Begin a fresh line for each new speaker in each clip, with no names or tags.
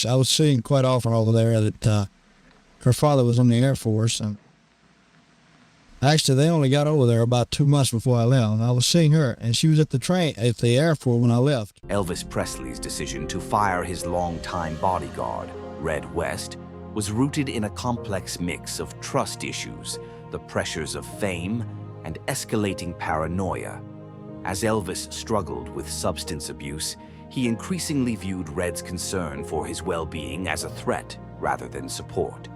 I was seeing quite often over there that her father was in the Air Force, and actually they only got over there about 2 months before I left. I was seeing her, and she was at the airport when I left.
Elvis Presley's decision to fire his longtime bodyguard, Red West, was rooted in a complex mix of trust issues, the pressures of fame, and escalating paranoia. As Elvis struggled with substance abuse, he increasingly viewed Red's concern for his well-being as a threat rather than support.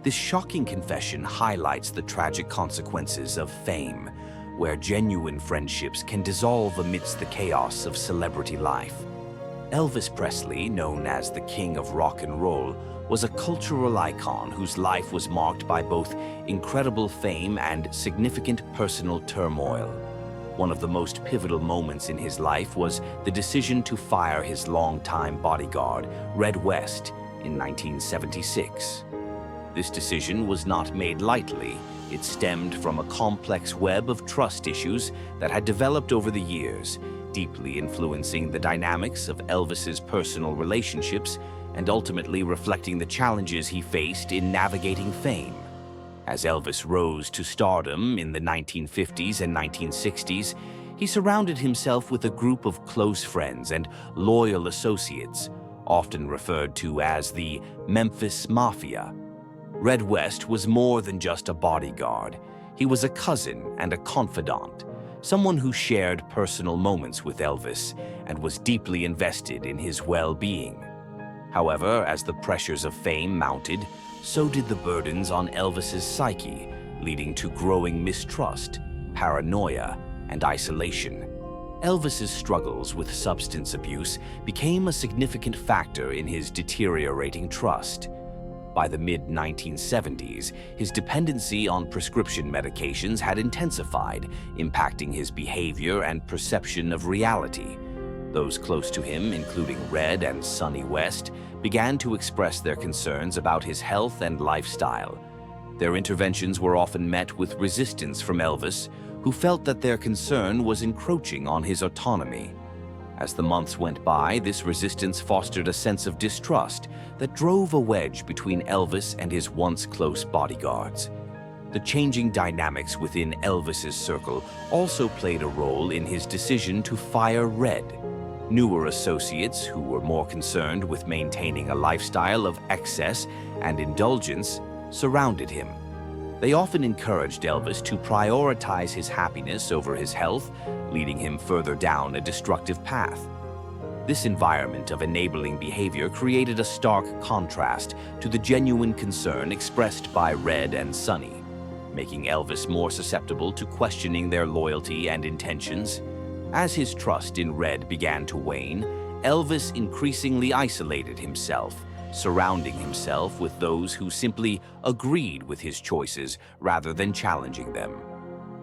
This shocking confession highlights the tragic consequences of fame, where genuine friendships can dissolve amidst the chaos of celebrity life. Elvis Presley, known as the King of Rock and Roll, was a cultural icon whose life was marked by both incredible fame and significant personal turmoil. One of the most pivotal moments in his life was the decision to fire his longtime bodyguard, Red West, in 1976. This decision was not made lightly. It stemmed from a complex web of trust issues that had developed over the years, deeply influencing the dynamics of Elvis's personal relationships and ultimately reflecting the challenges he faced in navigating fame. As Elvis rose to stardom in the 1950s and 1960s, he surrounded himself with a group of close friends and loyal associates, often referred to as the Memphis Mafia. Red West was more than just a bodyguard. He was a cousin and a confidant, someone who shared personal moments with Elvis and was deeply invested in his well-being. However, as the pressures of fame mounted, so did the burdens on Elvis's psyche, leading to growing mistrust, paranoia, and isolation. Elvis's struggles with substance abuse became a significant factor in his deteriorating trust. By the mid-1970s, his dependency on prescription medications had intensified, impacting his behavior and perception of reality. Those close to him, including Red and Sonny West, began to express their concerns about his health and lifestyle. Their interventions were often met with resistance from Elvis, who felt that their concern was encroaching on his autonomy. As the months went by, this resistance fostered a sense of distrust that drove a wedge between Elvis and his once close bodyguards. The changing dynamics within Elvis's circle also played a role in his decision to fire Red. Newer associates, who were more concerned with maintaining a lifestyle of excess and indulgence, surrounded him. They often encouraged Elvis to prioritize his happiness over his health, leading him further down a destructive path. This environment of enabling behavior created a stark contrast to the genuine concern expressed by Red and Sonny, making Elvis more susceptible to questioning their loyalty and intentions. As his trust in Red began to wane, Elvis increasingly isolated himself, surrounding himself with those who simply agreed with his choices rather than challenging them.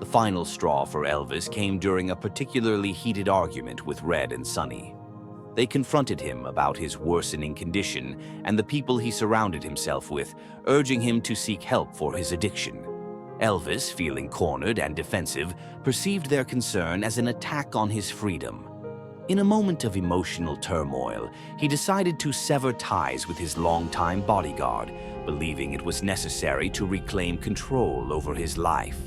The final straw for Elvis came during a particularly heated argument with Red and Sonny. They confronted him about his worsening condition and the people he surrounded himself with, urging him to seek help for his addiction. Elvis, feeling cornered and defensive, perceived their concern as an attack on his freedom. In a moment of emotional turmoil, he decided to sever ties with his longtime bodyguard, believing it was necessary to reclaim control over his life.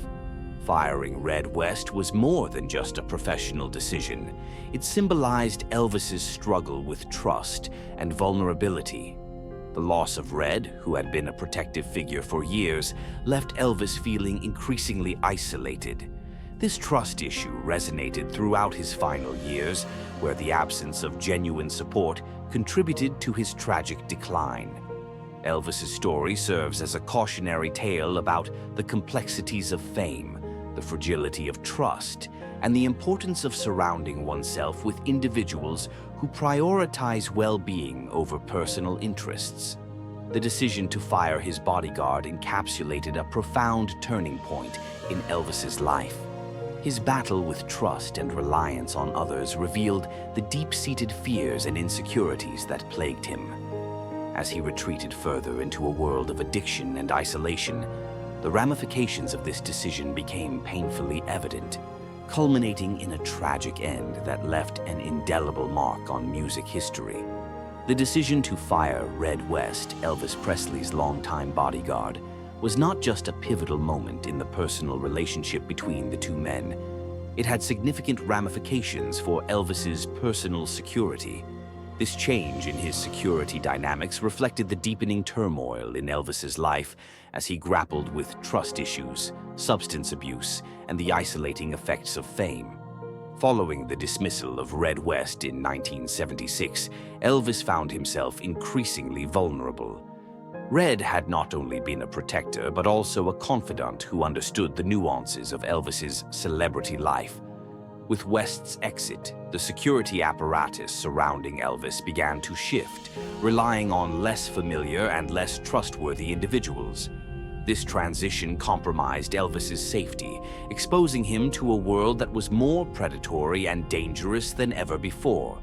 Firing Red West was more than just a professional decision. It symbolized Elvis's struggle with trust and vulnerability. The loss of Red, who had been a protective figure for years, left Elvis feeling increasingly isolated. This trust issue resonated throughout his final years, where the absence of genuine support contributed to his tragic decline. Elvis's story serves as a cautionary tale about the complexities of fame, the fragility of trust, and the importance of surrounding oneself with individuals who prioritize well-being over personal interests. The decision to fire his bodyguard encapsulated a profound turning point in Elvis's life. His battle with trust and reliance on others revealed the deep-seated fears and insecurities that plagued him. As he retreated further into a world of addiction and isolation, the ramifications of this decision became painfully evident, culminating in a tragic end that left an indelible mark on music history. The decision to fire Red West, Elvis Presley's longtime bodyguard, was not just a pivotal moment in the personal relationship between the two men. It had significant ramifications for Elvis's personal security. This change in his security dynamics reflected the deepening turmoil in Elvis's life as he grappled with trust issues, substance abuse, and the isolating effects of fame. Following the dismissal of Red West in 1976, Elvis found himself increasingly vulnerable. Red had not only been a protector, but also a confidant who understood the nuances of Elvis's celebrity life. With West's exit, the security apparatus surrounding Elvis began to shift, relying on less familiar and less trustworthy individuals. This transition compromised Elvis's safety, exposing him to a world that was more predatory and dangerous than ever before.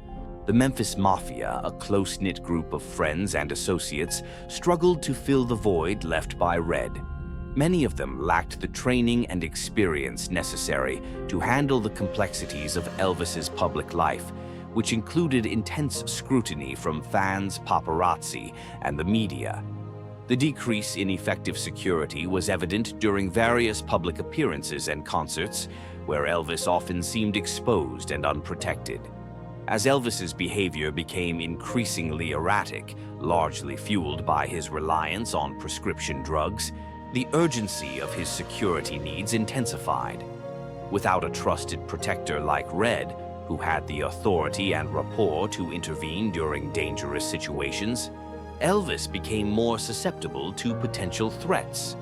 The Memphis Mafia, a close-knit group of friends and associates, struggled to fill the void left by Red. Many of them lacked the training and experience necessary to handle the complexities of Elvis's public life, which included intense scrutiny from fans, paparazzi, and the media. The decrease in effective security was evident during various public appearances and concerts, where Elvis often seemed exposed and unprotected. As Elvis's behavior became increasingly erratic, largely fueled by his reliance on prescription drugs, the urgency of his security needs intensified. Without a trusted protector like Red, who had the authority and rapport to intervene during dangerous situations, Elvis became more susceptible to potential threats.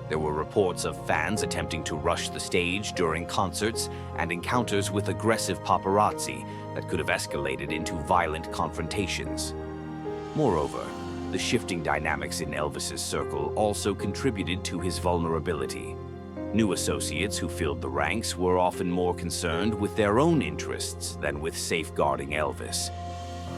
There were reports of fans attempting to rush the stage during concerts and encounters with aggressive paparazzi that could have escalated into violent confrontations. Moreover, the shifting dynamics in Elvis's circle also contributed to his vulnerability. New associates who filled the ranks were often more concerned with their own interests than with safeguarding Elvis.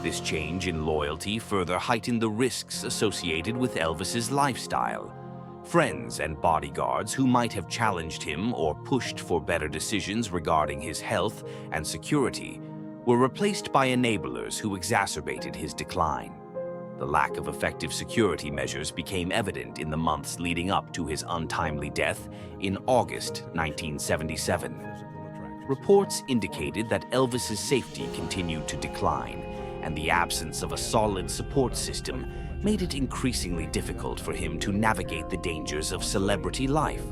This change in loyalty further heightened the risks associated with Elvis's lifestyle. Friends and bodyguards who might have challenged him or pushed for better decisions regarding his health and security were replaced by enablers who exacerbated his decline. The lack of effective security measures became evident in the months leading up to his untimely death in August 1977. Reports indicated that Elvis's safety continued to decline, and the absence of a solid support system made it increasingly difficult for him to navigate the dangers of celebrity life.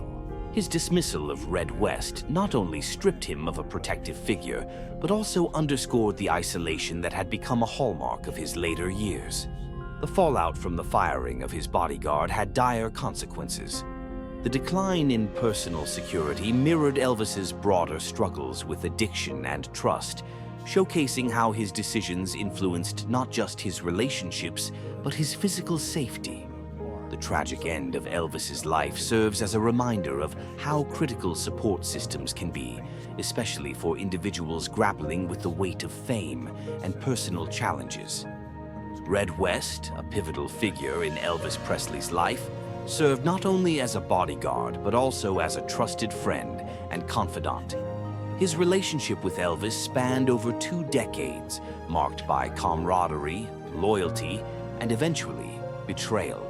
His dismissal of Red West not only stripped him of a protective figure, but also underscored the isolation that had become a hallmark of his later years. The fallout from the firing of his bodyguard had dire consequences. The decline in personal security mirrored Elvis's broader struggles with addiction and trust, showcasing how his decisions influenced not just his relationships, but his physical safety. The tragic end of Elvis's life serves as a reminder of how critical support systems can be, especially for individuals grappling with the weight of fame and personal challenges. Red West, a pivotal figure in Elvis Presley's life, served not only as a bodyguard, but also as a trusted friend and confidant. His relationship with Elvis spanned over 2 decades, marked by camaraderie, loyalty, and eventually betrayal.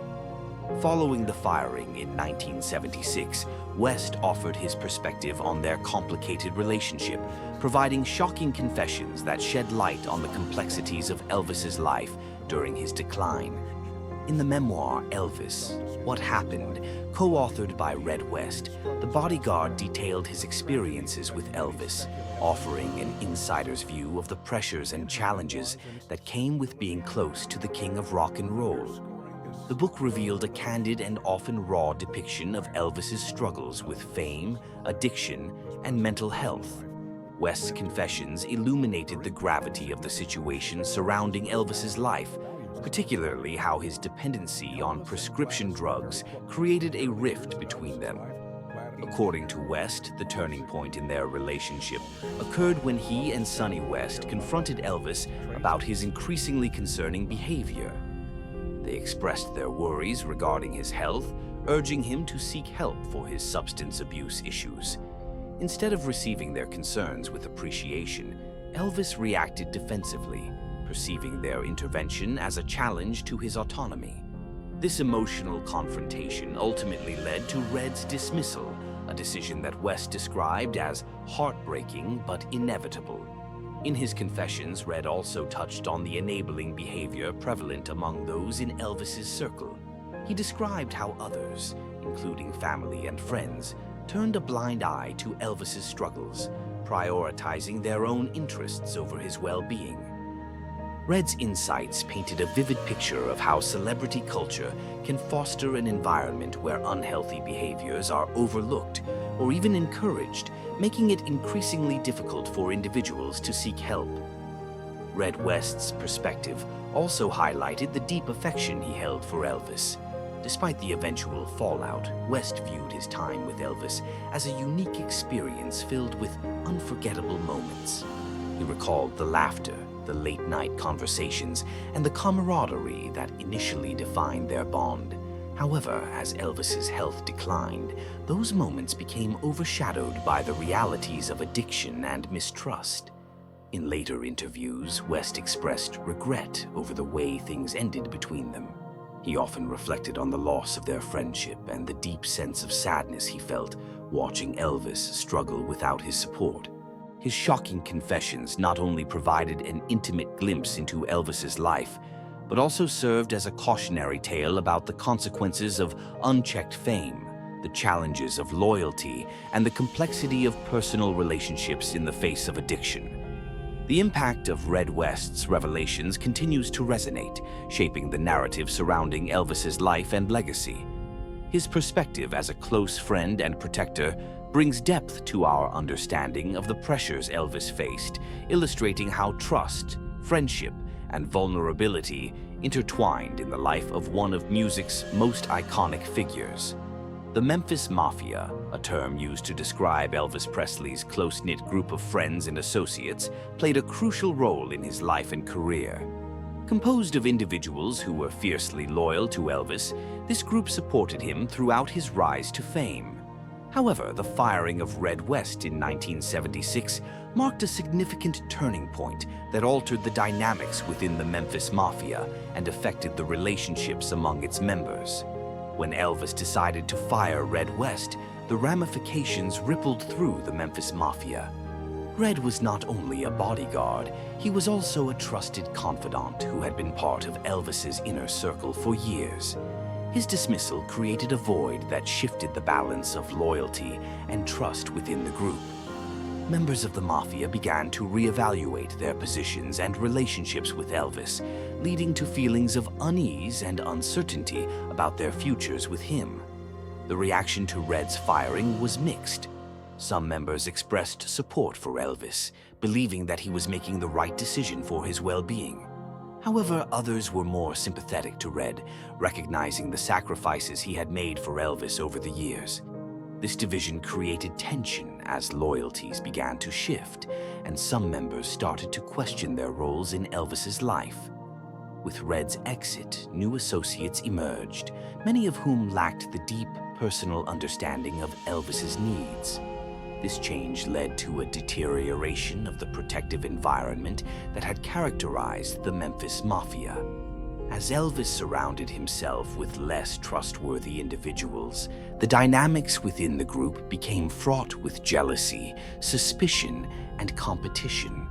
Following the firing in 1976, West offered his perspective on their complicated relationship, providing shocking confessions that shed light on the complexities of Elvis's life during his decline. In the memoir Elvis, What Happened, co-authored by Red West, the bodyguard detailed his experiences with Elvis, offering an insider's view of the pressures and challenges that came with being close to the king of rock and roll. The book revealed a candid and often raw depiction of Elvis's struggles with fame, addiction, and mental health. West's confessions illuminated the gravity of the situation surrounding Elvis's life, particularly how his dependency on prescription drugs created a rift between them. According to West, the turning point in their relationship occurred when he and Sonny West confronted Elvis about his increasingly concerning behavior. They expressed their worries regarding his health, urging him to seek help for his substance abuse issues. Instead of receiving their concerns with appreciation, Elvis reacted defensively, perceiving their intervention as a challenge to his autonomy. This emotional confrontation ultimately led to Red's dismissal, a decision that West described as heartbreaking but inevitable. In his confessions, Red also touched on the enabling behavior prevalent among those in Elvis's circle. He described how others, including family and friends, turned a blind eye to Elvis's struggles, prioritizing their own interests over his well-being. Red's insights painted a vivid picture of how celebrity culture can foster an environment where unhealthy behaviors are overlooked or even encouraged, making it increasingly difficult for individuals to seek help. Red West's perspective also highlighted the deep affection he held for Elvis. Despite the eventual fallout, West viewed his time with Elvis as a unique experience filled with unforgettable moments. He recalled the laughter, the late-night conversations, and the camaraderie that initially defined their bond. However, as Elvis's health declined, those moments became overshadowed by the realities of addiction and mistrust. In later interviews, West expressed regret over the way things ended between them. He often reflected on the loss of their friendship and the deep sense of sadness he felt watching Elvis struggle without his support. His shocking confessions not only provided an intimate glimpse into Elvis's life, but also served as a cautionary tale about the consequences of unchecked fame, the challenges of loyalty, and the complexity of personal relationships in the face of addiction. The impact of Red West's revelations continues to resonate, shaping the narrative surrounding Elvis's life and legacy. His perspective as a close friend and protector brings depth to our understanding of the pressures Elvis faced, illustrating how trust, friendship, and vulnerability intertwined in the life of one of music's most iconic figures. The Memphis Mafia, a term used to describe Elvis Presley's close-knit group of friends and associates, played a crucial role in his life and career. Composed of individuals who were fiercely loyal to Elvis, this group supported him throughout his rise to fame. However, the firing of Red West in 1976 marked a significant turning point that altered the dynamics within the Memphis Mafia and affected the relationships among its members. When Elvis decided to fire Red West, the ramifications rippled through the Memphis Mafia. Red was not only a bodyguard, he was also a trusted confidant who had been part of Elvis's inner circle for years. His dismissal created a void that shifted the balance of loyalty and trust within the group. Members of the Mafia began to reevaluate their positions and relationships with Elvis, leading to feelings of unease and uncertainty about their futures with him. The reaction to Red's firing was mixed. Some members expressed support for Elvis, believing that he was making the right decision for his well-being. However, others were more sympathetic to Red, recognizing the sacrifices he had made for Elvis over the years. This division created tension as loyalties began to shift, and some members started to question their roles in Elvis's life. With Red's exit, new associates emerged, many of whom lacked the deep personal understanding of Elvis's needs. This change led to a deterioration of the protective environment that had characterized the Memphis Mafia. As Elvis surrounded himself with less trustworthy individuals, the dynamics within the group became fraught with jealousy, suspicion, and competition.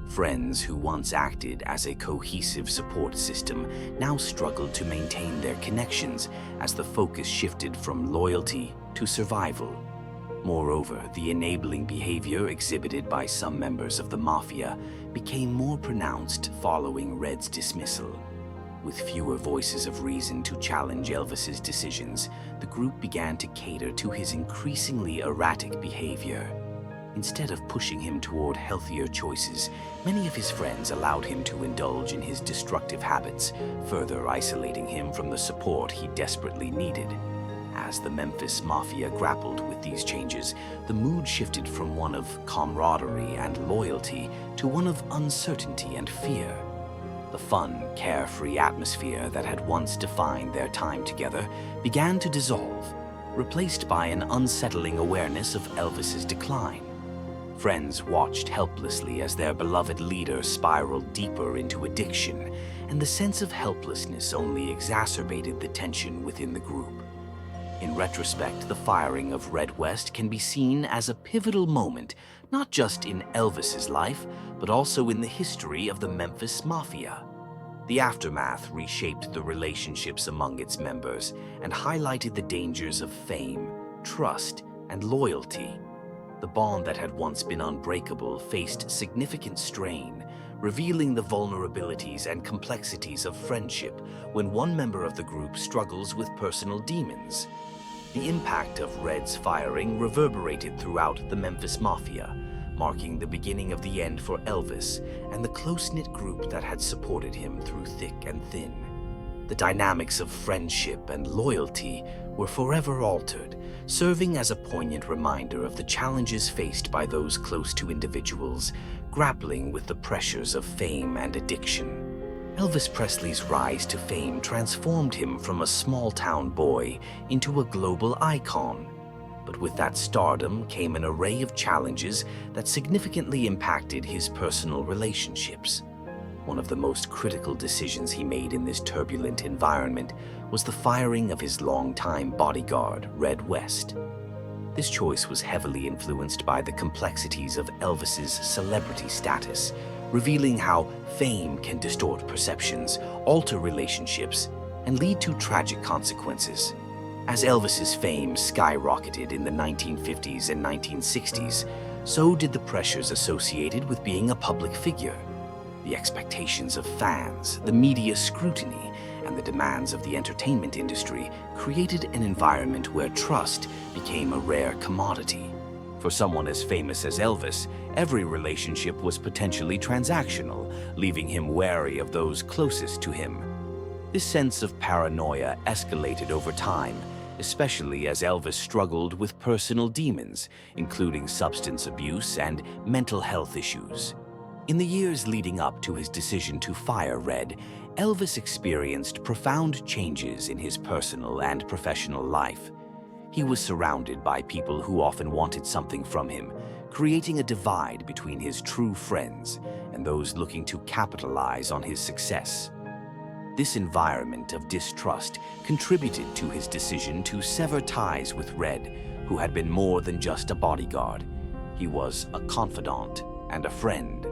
Friends who once acted as a cohesive support system now struggled to maintain their connections as the focus shifted from loyalty to survival. Moreover, the enabling behavior exhibited by some members of the Mafia became more pronounced following Red's dismissal. With fewer voices of reason to challenge Elvis's decisions, the group began to cater to his increasingly erratic behavior. Instead of pushing him toward healthier choices, many of his friends allowed him to indulge in his destructive habits, further isolating him from the support he desperately needed. As the Memphis Mafia grappled with these changes, the mood shifted from one of camaraderie and loyalty to one of uncertainty and fear. The fun, carefree atmosphere that had once defined their time together began to dissolve, replaced by an unsettling awareness of Elvis's decline. Friends watched helplessly as their beloved leader spiraled deeper into addiction, and the sense of helplessness only exacerbated the tension within the group. In retrospect, the firing of Red West can be seen as a pivotal moment, not just in Elvis's life, but also in the history of the Memphis Mafia. The aftermath reshaped the relationships among its members and highlighted the dangers of fame, trust, and loyalty. The bond that had once been unbreakable faced significant strain, revealing the vulnerabilities and complexities of friendship when one member of the group struggles with personal demons. The impact of Red's firing reverberated throughout the Memphis Mafia, marking the beginning of the end for Elvis and the close-knit group that had supported him through thick and thin. The dynamics of friendship and loyalty were forever altered, serving as a poignant reminder of the challenges faced by those close to individuals grappling with the pressures of fame and addiction. Elvis Presley's rise to fame transformed him from a small-town boy into a global icon. But with that stardom came an array of challenges that significantly impacted his personal relationships. One of the most critical decisions he made in this turbulent environment was the firing of his longtime bodyguard, Red West. This choice was heavily influenced by the complexities of Elvis's celebrity status, revealing how fame can distort perceptions, alter relationships, and lead to tragic consequences. As Elvis's fame skyrocketed in the 1950s and 1960s, so did the pressures associated with being a public figure. The expectations of fans, the media scrutiny, and the demands of the entertainment industry created an environment where trust became a rare commodity. For someone as famous as Elvis, every relationship was potentially transactional, leaving him wary of those closest to him. This sense of paranoia escalated over time, especially as Elvis struggled with personal demons, including substance abuse and mental health issues. In the years leading up to his decision to fire Red, Elvis experienced profound changes in his personal and professional life. He was surrounded by people who often wanted something from him, creating a divide between his true friends and those looking to capitalize on his success. This environment of distrust contributed to his decision to sever ties with Red, who had been more than just a bodyguard. He was a confidant and a friend.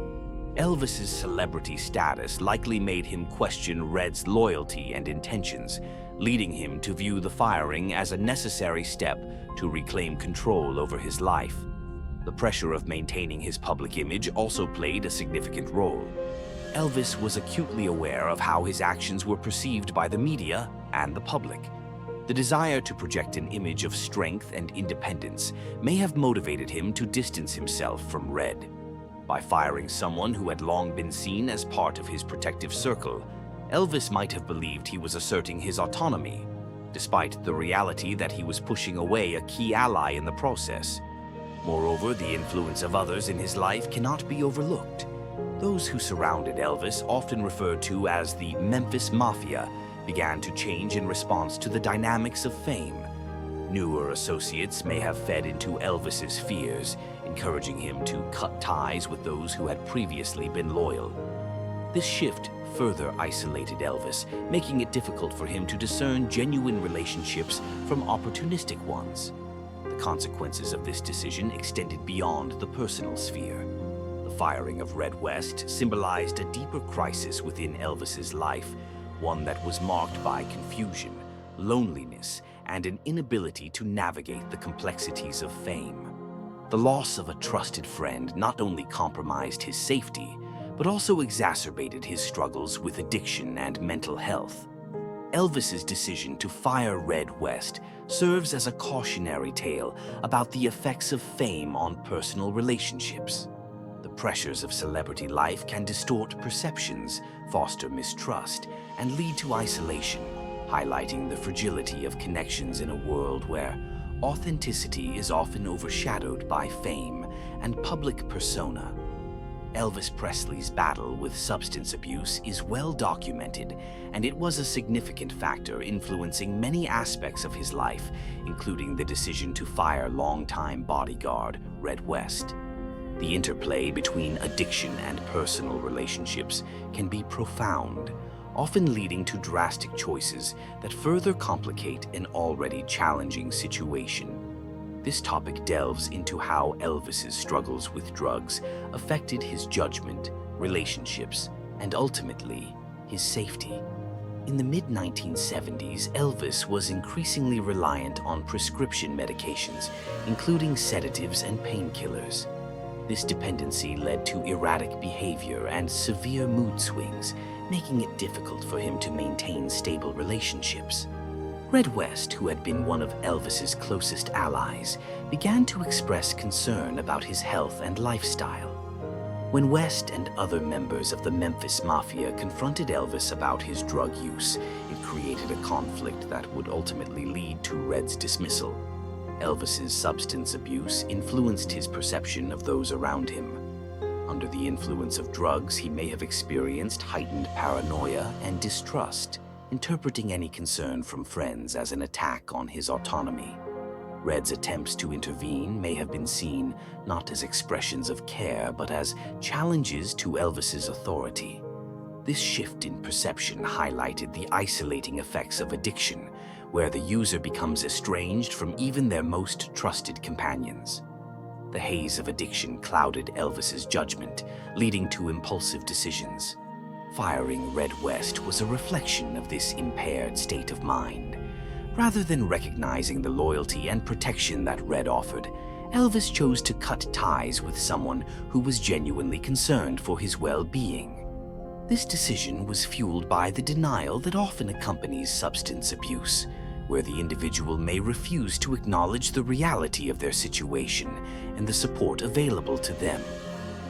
Elvis's celebrity status likely made him question Red's loyalty and intentions, leading him to view the firing as a necessary step to reclaim control over his life. The pressure of maintaining his public image also played a significant role. Elvis was acutely aware of how his actions were perceived by the media and the public. The desire to project an image of strength and independence may have motivated him to distance himself from Red. By firing someone who had long been seen as part of his protective circle, Elvis might have believed he was asserting his autonomy, despite the reality that he was pushing away a key ally in the process. Moreover, the influence of others in his life cannot be overlooked. Those who surrounded Elvis, often referred to as the Memphis Mafia, began to change in response to the dynamics of fame. Newer associates may have fed into Elvis's fears, encouraging him to cut ties with those who had previously been loyal. This shift further isolated Elvis, making it difficult for him to discern genuine relationships from opportunistic ones. The consequences of this decision extended beyond the personal sphere. The firing of Red West symbolized a deeper crisis within Elvis's life, one that was marked by confusion, loneliness, and an inability to navigate the complexities of fame. The loss of a trusted friend not only compromised his safety, but also exacerbated his struggles with addiction and mental health. Elvis's decision to fire Red West serves as a cautionary tale about the effects of fame on personal relationships. The pressures of celebrity life can distort perceptions, foster mistrust, and lead to isolation, highlighting the fragility of connections in a world where authenticity is often overshadowed by fame and public persona. Elvis Presley's battle with substance abuse is well documented, and it was a significant factor influencing many aspects of his life, including the decision to fire longtime bodyguard Red West. The interplay between addiction and personal relationships can be profound, often leading to drastic choices that further complicate an already challenging situation. This topic delves into how Elvis's struggles with drugs affected his judgment, relationships, and ultimately, his safety. In the mid-1970s, Elvis was increasingly reliant on prescription medications, including sedatives and painkillers. This dependency led to erratic behavior and severe mood swings, making it difficult for him to maintain stable relationships. Red West, who had been one of Elvis's closest allies, began to express concern about his health and lifestyle. When West and other members of the Memphis Mafia confronted Elvis about his drug use, it created a conflict that would ultimately lead to Red's dismissal. Elvis's substance abuse influenced his perception of those around him. Under the influence of drugs, he may have experienced heightened paranoia and distrust, interpreting any concern from friends as an attack on his autonomy. Red's attempts to intervene may have been seen not as expressions of care, but as challenges to Elvis's authority. This shift in perception highlighted the isolating effects of addiction, where the user becomes estranged from even their most trusted companions. The haze of addiction clouded Elvis's judgment, leading to impulsive decisions. Firing Red West was a reflection of this impaired state of mind. Rather than recognizing the loyalty and protection that Red offered, Elvis chose to cut ties with someone who was genuinely concerned for his well-being. This decision was fueled by the denial that often accompanies substance abuse, where the individual may refuse to acknowledge the reality of their situation and the support available to them.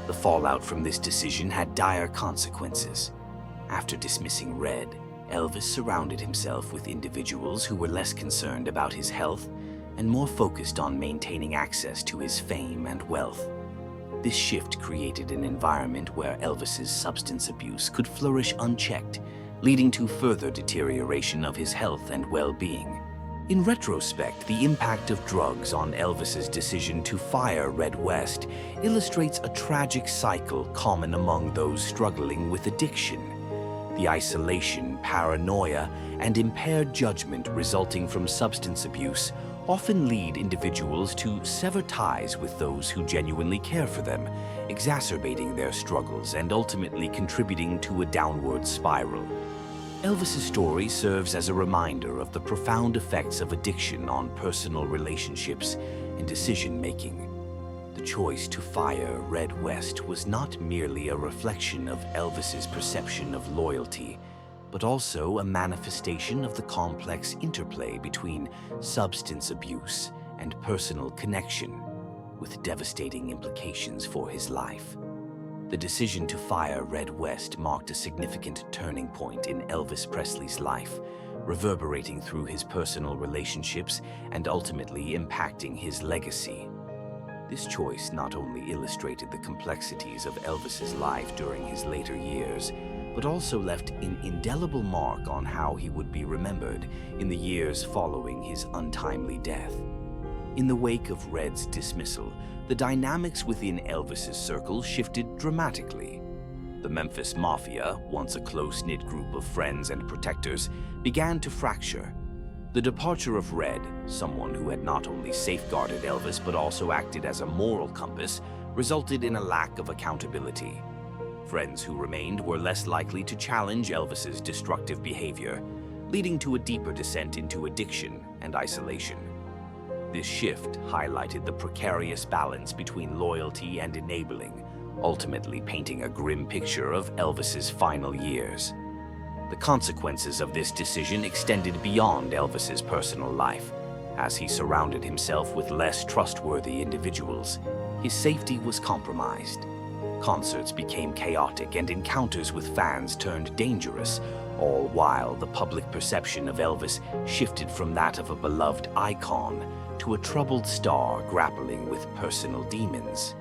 The fallout from this decision had dire consequences. After dismissing Red, Elvis surrounded himself with individuals who were less concerned about his health and more focused on maintaining access to his fame and wealth. This shift created an environment where Elvis's substance abuse could flourish unchecked, leading to further deterioration of his health and well-being. In retrospect, the impact of drugs on Elvis's decision to fire Red West illustrates a tragic cycle common among those struggling with addiction. The isolation, paranoia, and impaired judgment resulting from substance abuse often lead individuals to sever ties with those who genuinely care for them, exacerbating their struggles and ultimately contributing to a downward spiral. Elvis's story serves as a reminder of the profound effects of addiction on personal relationships and decision-making. The choice to fire Red West was not merely a reflection of Elvis's perception of loyalty, but also a manifestation of the complex interplay between substance abuse and personal connection, with devastating implications for his life. The decision to fire Red West marked a significant turning point in Elvis Presley's life, reverberating through his personal relationships and ultimately impacting his legacy. This choice not only illustrated the complexities of Elvis's life during his later years, but also left an indelible mark on how he would be remembered in the years following his untimely death. In the wake of Red's dismissal, the dynamics within Elvis's circle shifted dramatically. The Memphis Mafia, once a close-knit group of friends and protectors, began to fracture. The departure of Red, someone who had not only safeguarded Elvis but also acted as a moral compass, resulted in a lack of accountability. Friends who remained were less likely to challenge Elvis's destructive behavior, leading to a deeper descent into addiction and isolation. This shift highlighted the precarious balance between loyalty and enabling, ultimately painting a grim picture of Elvis's final years. The consequences of this decision extended beyond Elvis's personal life. As he surrounded himself with less trustworthy individuals, his safety was compromised. Concerts became chaotic and encounters with fans turned dangerous, all while the public perception of Elvis shifted from that of a beloved icon to a troubled star grappling with personal demons.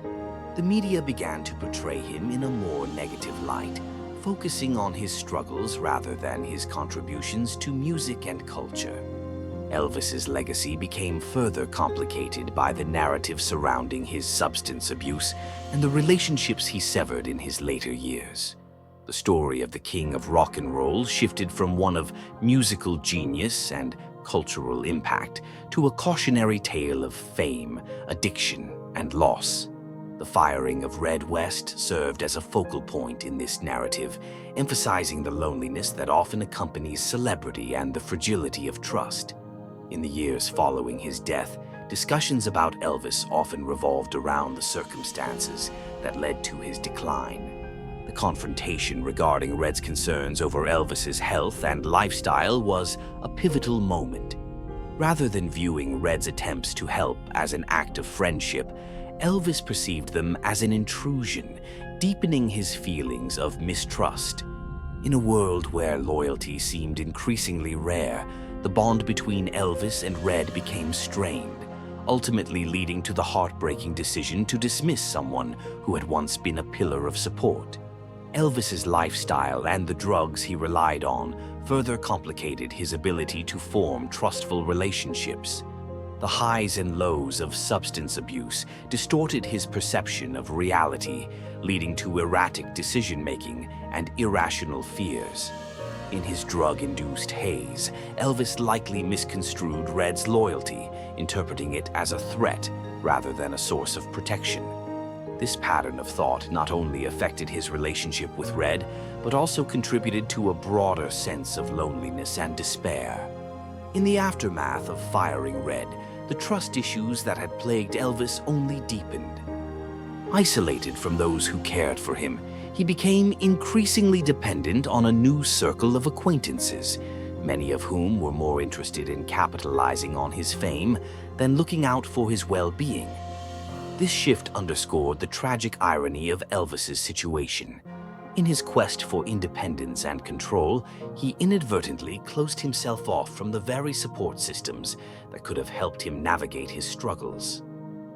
The media began to portray him in a more negative light, focusing on his struggles rather than his contributions to music and culture. Elvis's legacy became further complicated by the narrative surrounding his substance abuse and the relationships he severed in his later years. The story of the king of rock and roll shifted from one of musical genius and cultural impact to a cautionary tale of fame, addiction, and loss. The firing of Red West served as a focal point in this narrative, emphasizing the loneliness that often accompanies celebrity and the fragility of trust. In the years following his death, discussions about Elvis often revolved around the circumstances that led to his decline. The confrontation regarding Red's concerns over Elvis's health and lifestyle was a pivotal moment. Rather than viewing Red's attempts to help as an act of friendship, Elvis perceived them as an intrusion, deepening his feelings of mistrust. In a world where loyalty seemed increasingly rare, the bond between Elvis and Red became strained, ultimately leading to the heartbreaking decision to dismiss someone who had once been a pillar of support. Elvis's lifestyle and the drugs he relied on further complicated his ability to form trustful relationships. The highs and lows of substance abuse distorted his perception of reality, leading to erratic decision-making and irrational fears. In his drug-induced haze, Elvis likely misconstrued Red's loyalty, interpreting it as a threat rather than a source of protection. This pattern of thought not only affected his relationship with Red, but also contributed to a broader sense of loneliness and despair. In the aftermath of firing Red, the trust issues that had plagued Elvis only deepened. Isolated from those who cared for him, he became increasingly dependent on a new circle of acquaintances, many of whom were more interested in capitalizing on his fame than looking out for his well-being. This shift underscored the tragic irony of Elvis's situation. In his quest for independence and control, he inadvertently closed himself off from the very support systems that could have helped him navigate his struggles.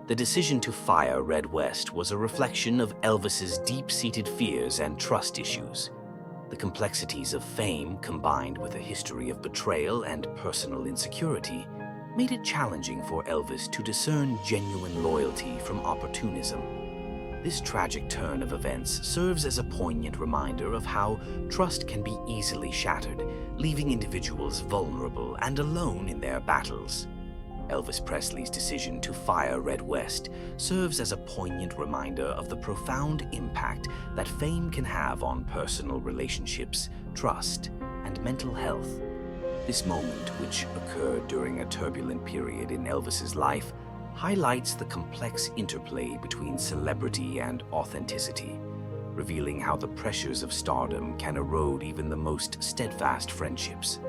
The decision to fire Red West was a reflection of Elvis's deep-seated fears and trust issues. The complexities of fame, combined with a history of betrayal and personal insecurity, made it challenging for Elvis to discern genuine loyalty from opportunism. This tragic turn of events serves as a poignant reminder of how trust can be easily shattered, leaving individuals vulnerable and alone in their battles. Elvis Presley's decision to fire Red West serves as a poignant reminder of the profound impact that fame can have on personal relationships, trust, and mental health. This moment, which occurred during a turbulent period in Elvis's life, highlights the complex interplay between celebrity and authenticity, revealing how the pressures of stardom can erode even the most steadfast friendships.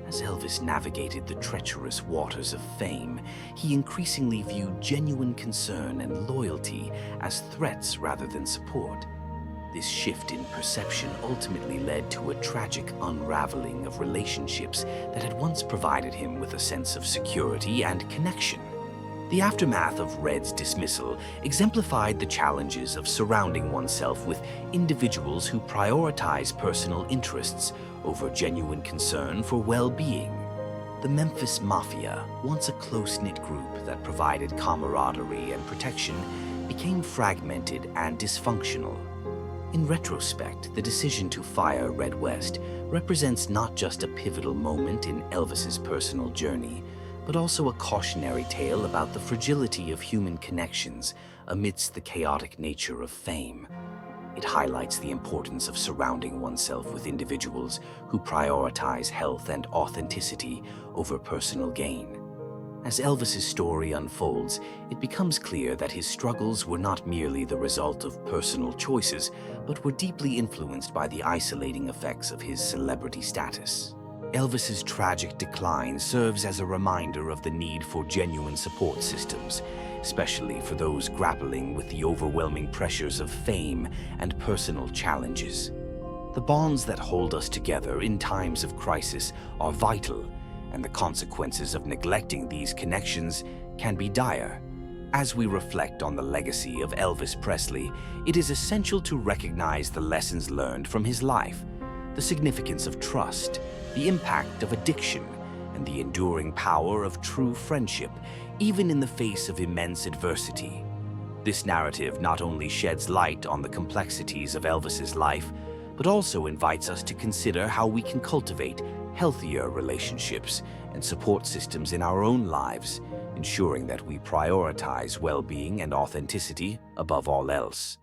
As Elvis navigated the treacherous waters of fame, he increasingly viewed genuine concern and loyalty as threats rather than support. This shift in perception ultimately led to a tragic unraveling of relationships that had once provided him with a sense of security and connection. The aftermath of Red's dismissal exemplified the challenges of surrounding oneself with individuals who prioritize personal interests over genuine concern for well-being. The Memphis Mafia, once a close-knit group that provided camaraderie and protection, became fragmented and dysfunctional. In retrospect, the decision to fire Red West represents not just a pivotal moment in Elvis's personal journey, but also a cautionary tale about the fragility of human connections amidst the chaotic nature of fame. It highlights the importance of surrounding oneself with individuals who prioritize health and authenticity over personal gain. As Elvis's story unfolds, it becomes clear that his struggles were not merely the result of personal choices, but were deeply influenced by the isolating effects of his celebrity status. Elvis's tragic decline serves as a reminder of the need for genuine support systems, especially for those grappling with the overwhelming pressures of fame and personal challenges. The bonds that hold us together in times of crisis are vital, and the consequences of neglecting these connections can be dire. As we reflect on the legacy of Elvis Presley, it is essential to recognize the lessons learned from his life, the significance of trust, the impact of addiction, and the enduring power of true friendship, even in the face of immense adversity. This narrative not only sheds light on the complexities of Elvis's life, but also invites us to consider how we can cultivate healthier relationships and support systems in our own lives, ensuring that we prioritize well-being and authenticity above all else.